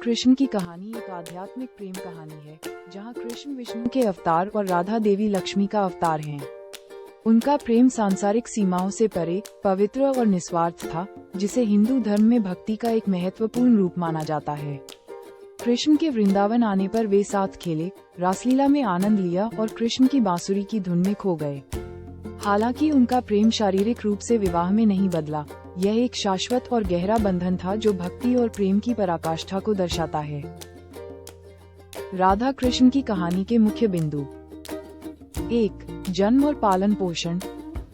कृष्ण की कहानी एक आध्यात्मिक प्रेम कहानी है, जहां कृष्ण विष्णु के अवतार और राधा देवी लक्ष्मी का अवतार हैं। उनका प्रेम सांसारिक सीमाओं से परे, पवित्र और निस्वार्थ था, जिसे हिंदू धर्म में भक्ति का एक महत्वपूर्ण रूप माना जाता है। कृष्ण के वृंदावन आने पर वे साथ खेले, रासलीला में आनंद लिया और कृष्ण की बांसुरी की धुन में खो गए। हालांकि उनका प्रेम शारीरिक रूप से विवाह में नहीं बदला, यह एक शाश्वत और गहरा बंधन था जो भक्ति और प्रेम की पराकाष्ठा को दर्शाता है। राधा कृष्ण की कहानी के मुख्य बिंदु। 1. जन्म और पालन पोषण।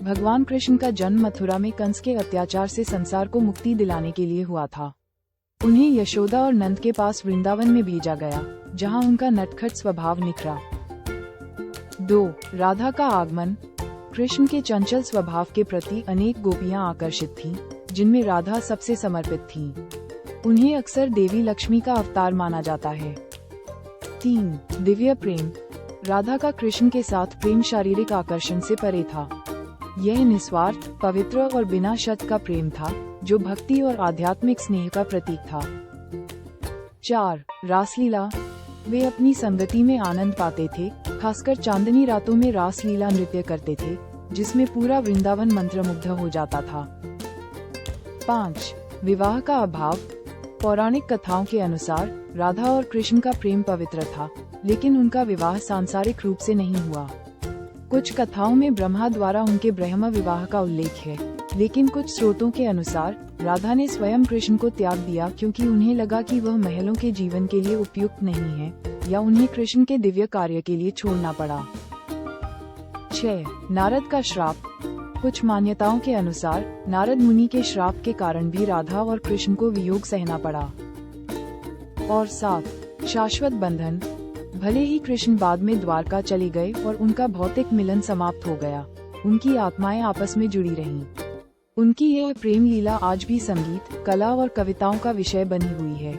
भगवान कृष्ण का जन्म मथुरा में कंस के अत्याचार से संसार को मुक्ति दिलाने के लिए हुआ था। उन्हें यशोदा और नंद के पास वृंदावन में भेजा गया, जहां उनका नटखट स्वभाव निखरा। 2. राधा का आगमन। कृष्ण के चंचल स्वभाव के प्रति अनेक गोपियां आकर्षित थीं, जिनमें राधा सबसे समर्पित थीं। उन्हें अक्सर देवी लक्ष्मी का अवतार माना जाता है। 3. दिव्य प्रेम। राधा का कृष्ण के साथ प्रेम शारीरिक आकर्षण से परे था। यह निस्वार्थ, पवित्र और बिना शर्त का प्रेम था, जो भक्ति और आध्यात्मिक स्नेह का प्रतीक था। 4. रासलीला। वे अपनी संगति में आनंद पाते थे, खासकर चांदनी रातों में रासलीला नृत्य करते थे, जिसमें पूरा वृंदावन मंत्रमुग्ध हो जाता था। 5. विवाह का अभाव। पौराणिक कथाओं के अनुसार राधा और कृष्ण का प्रेम पवित्र था, लेकिन उनका विवाह सांसारिक रूप से नहीं हुआ। कुछ कथाओं में ब्रह्मा द्वारा उनके ब्रह्म विवाह का उल्लेख है, लेकिन कुछ स्रोतों के अनुसार राधा ने स्वयं कृष्ण को त्याग दिया क्योंकि उन्हें लगा कि वह महलों के जीवन के लिए उपयुक्त नहीं है, या उन्हें कृष्ण के दिव्य कार्य के लिए छोड़ना पड़ा। 6. नारद का श्राप। कुछ मान्यताओं के अनुसार नारद मुनि के श्राप के कारण भी राधा और कृष्ण को वियोग सहना पड़ा। और 7. शाश्वत बंधन। भले ही कृष्ण बाद में द्वारका चले गए और उनका भौतिक मिलन समाप्त हो गया, उनकी आत्माएं आपस में जुड़ी रहीं। उनकी यह प्रेम लीला आज भी संगीत, कला और कविताओं का विषय बनी हुई है।